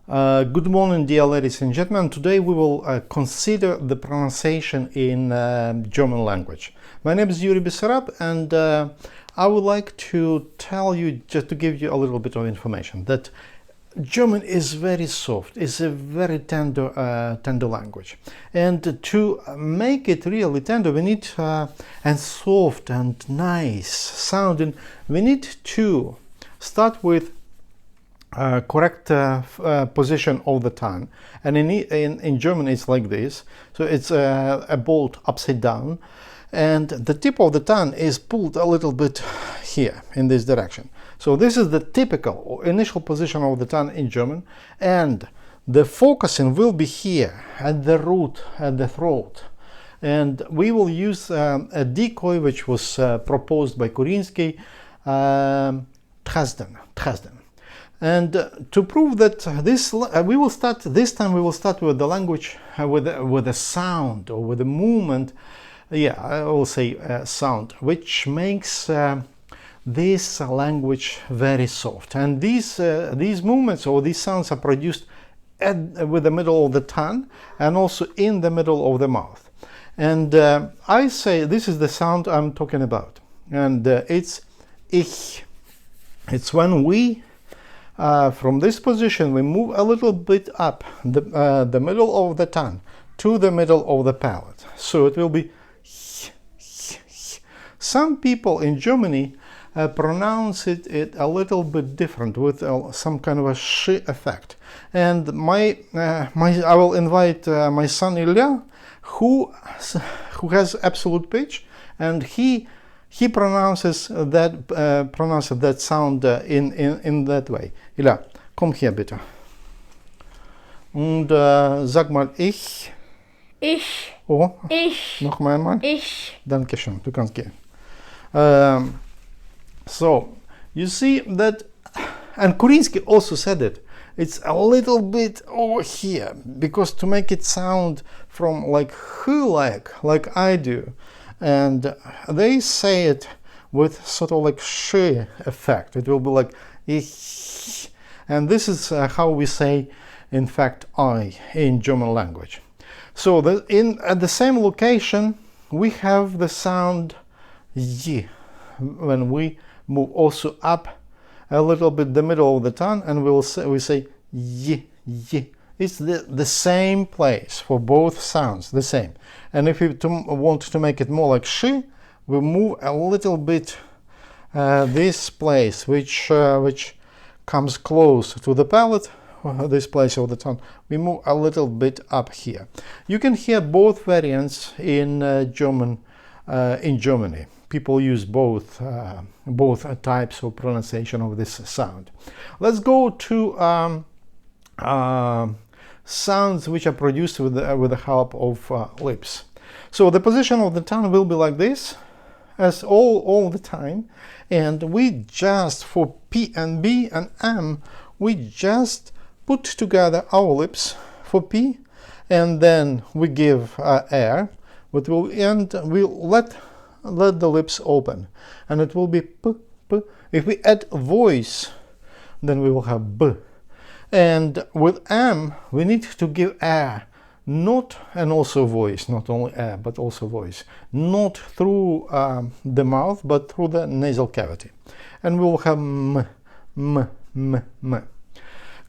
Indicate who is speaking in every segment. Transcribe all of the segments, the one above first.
Speaker 1: Good morning, dear ladies and gentlemen. Today we will consider the pronunciation in German language. My name is Yuri Bessarab, and I would like to tell you, just to give you a little bit of information, that German is very soft. It's a very tender language, and to make it really tender, we need and soft and nice sounding. We need to start with correct position of the tongue, and in German it's like this. So it's a bolt upside down, and the tip of the tongue is pulled a little bit here in this direction. So this is the typical or initial position of the tongue in German, and the focusing will be here at the root, at the throat. And we will use a decoy which was proposed by Kurinsky, Dresden. And to prove that this, we will start this time. We will start with the language, with a sound or with a movement. Yeah, I will say sound, which makes this language very soft. And these movements or these sounds are produced with the middle of the tongue and also in the middle of the mouth. And I say this is the sound I'm talking about, and it's ich. It's when we from this position we move a little bit up the middle of the tongue to the middle of the palate, so it will be. Some people in Germany pronounce it a little bit different with some kind of a sh effect, and I will invite my son Ilya, who has absolute pitch, and he pronounces that sound in that way. Ilya, komm hier bitte. Und sag mal ich.
Speaker 2: Ich.
Speaker 1: Oh.
Speaker 2: Ich.
Speaker 1: Noch einmal.
Speaker 2: Ich.
Speaker 1: Dankeschön, du kannst gehen. So you see that, and Kurinsky also said it. It's a little bit over here, because to make it sound from like like I do. And they say it with sort of like sh effect. It will be like ich. And this is how we say, in fact, I in German language. So at the same location, we have the sound y when we move also up a little bit the middle of the tongue, and we say y. It's the same place for both sounds, the same. And if we want to make it more like she, we move a little bit this place, which comes close to the palate, this place of the tongue. We move a little bit up here. You can hear both variants in German, in Germany. People use both types of pronunciation of this sound. Let's go to sounds which are produced with the help of lips. So the position of the tongue will be like this, as all the time, and we just, for P and B and M, we just put together our lips for P, and then we give air, but we'll let the lips open, and it will be P, P. If we add voice, then we will have B. And with M, we need to give air, and also voice, not only air, but also voice, not through the mouth, but through the nasal cavity. And we will have m.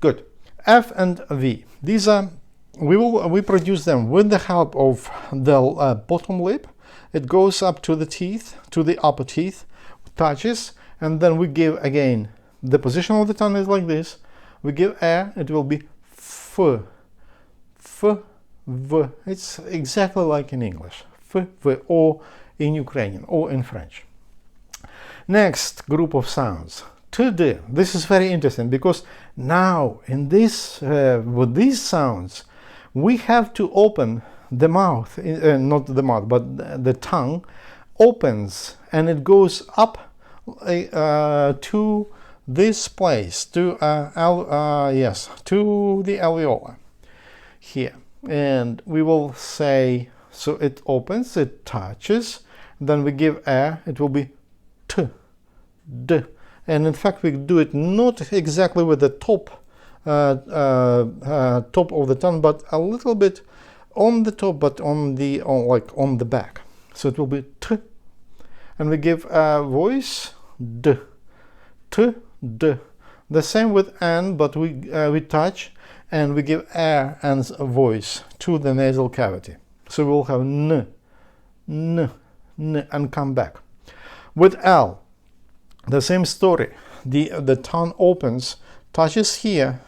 Speaker 1: Good. F and V. These are, we produce them with the help of the bottom lip. It goes up to the teeth, to the upper teeth, touches, and then we give again. The position of the tongue is like this. We give air, it will be f, v. It's exactly like in English, f, v, or in Ukrainian, or in French. Next group of sounds, t, d. This is very interesting, because now in this, with these sounds, we have to open the mouth, not the mouth, but the tongue opens, and it goes up to this place, to to the alveolar here, and we will say, so it opens, it touches, then we give air, it will be t, d, and in fact we do it not exactly with the top top of the tongue, but a little bit on the top, but on the back. So it will be t, and we give a voice d, t, d. The same with n, but we touch and we give air and voice to the nasal cavity. So we'll have n, n, n, and come back. With L, the same story. The tongue opens, touches here,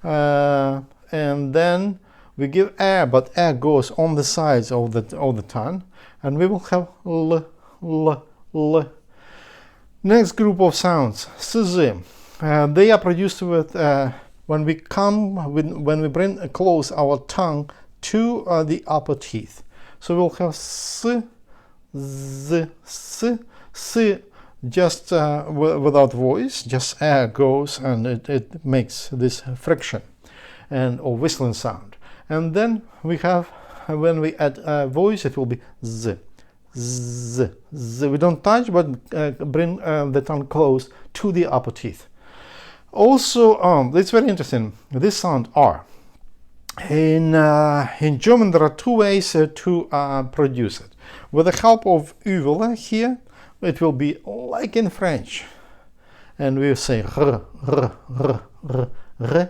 Speaker 1: and then we give air, but air goes on the sides of the tongue, and we will have l, l, l. Next group of sounds, sz. They are produced with when we bring close our tongue to the upper teeth. So we'll have s, z, s, just without voice, just air goes and it makes this friction and or whistling sound. And then we have, when we add voice, it will be z, z, z. We don't touch, but bring the tongue close to the upper teeth. Also, it's very interesting, this sound R. In German, there are two ways to produce it. With the help of uvula here, it will be like in French. And we will say r, r, r, r, r.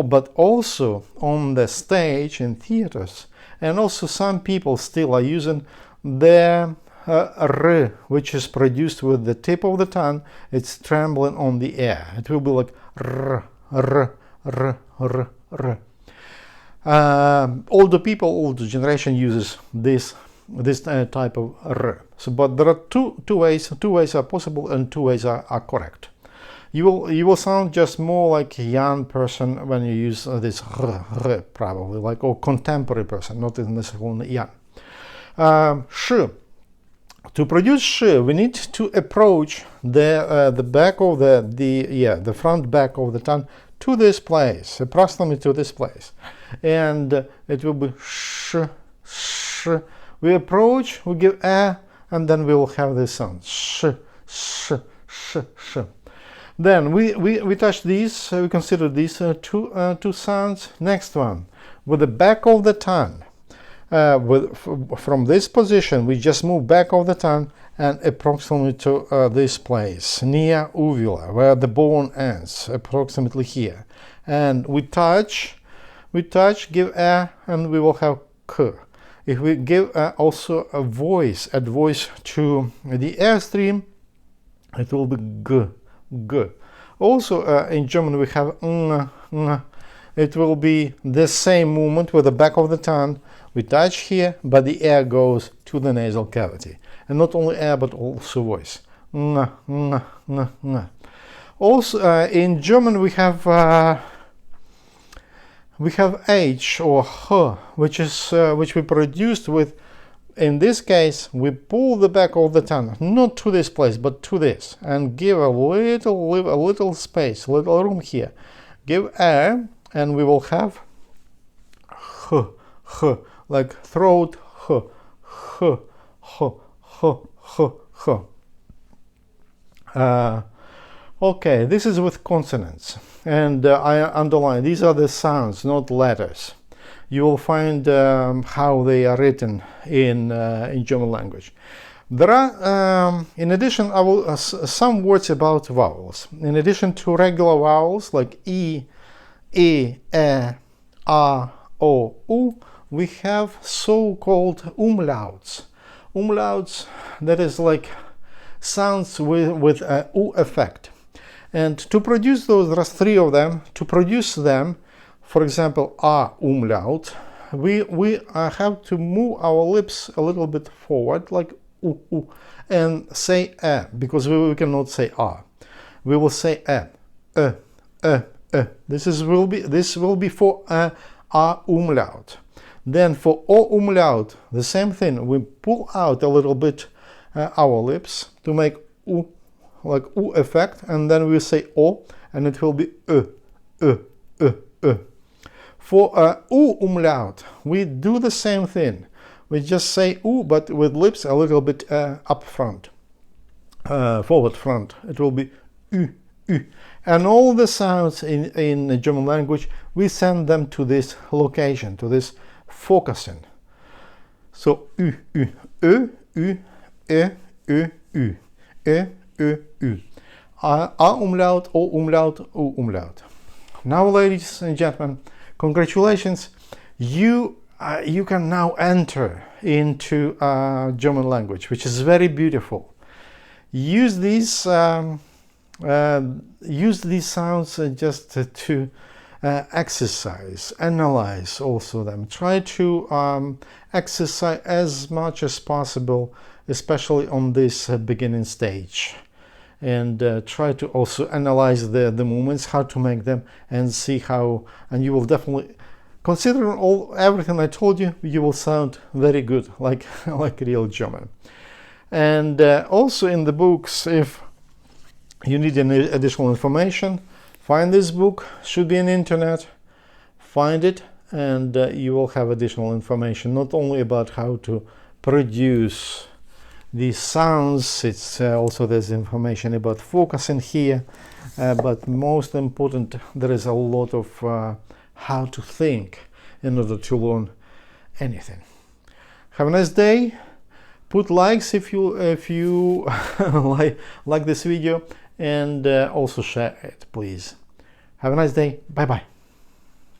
Speaker 1: But also on the stage in theaters, and also some people still are using their r, which is produced with the tip of the tongue. It's trembling on the air. It will be like r, r, r, r, r. Older generation uses this type of r. So, but there are two ways. Two ways are possible, and two ways are correct. You will sound just more like a young person when you use this r, probably, like, or contemporary person, not necessarily young. Sh. To produce sh, we need to approach the back of the front back of the tongue to this place, approximately to this place, and it will be sh, sh. We approach, we give a, and then we will have this sound sh, sh, sh, sh. Then we touch these. We consider these two sounds. Next one, with the back of the tongue. From this position, we just move back of the tongue and approximately to this place, near uvula, where the bone ends, approximately here. And we touch, give a, and we will have k. If we give also a voice, add voice to the airstream, it will be g, g. Also in German we have ng, ng. It will be the same movement with the back of the tongue. We touch here, but the air goes to the nasal cavity. And not only air, but also voice. Ng, ng, ng, ng. Also in German we have H or H, which we produced with, in this case, we pull the back of the tongue, not to this place, but to this, and give a little space, a little room here. Give air, and we will have H, H, like throat, H, H, H, H, H, H. Okay, this is with consonants, and I underline, these are the sounds, not letters. You will find how they are written in German language. There are, in addition, some words about vowels. In addition to regular vowels like e, a, a, o, u, we have so-called umlauts. Umlauts, that is like sounds with a u effect. And to produce those, there are three of them. To produce them, for example, a umlaut, we have to move our lips a little bit forward, like u, u, and say a, because we cannot say a. We will say a. This will be for a umlaut. Then for o umlaut, the same thing. We pull out a little bit our lips to make u, like u effect, and then we say o, and it will be For u umlaut, we do the same thing. We just say u, but with lips a little bit up front, forward front. It will be u, ü. And all the sounds in the German language, we send them to this location, to this focusing. So ü, ü, ö, ü, e, ö, ü, e, ö, ü. A umlaut, o umlaut, u umlaut. Now, ladies and gentlemen, congratulations. You can now enter into German language, which is very beautiful. Use these sounds just to exercise, analyze also them. Try to exercise as much as possible, especially on this beginning stage. And try to also analyze the movements, how to make them, and see how, and you will definitely, considering everything I told you, you will sound very good, like real German. And also in the books, if you need any additional information, find this book, should be on the internet, find it, and you will have additional information, not only about how to produce these sounds, it's also there's information about focusing here, but most important, there is a lot of how to think in order to learn anything. Have a nice day. Put likes if you like this video, and also share it, please. Have a nice day. Bye bye.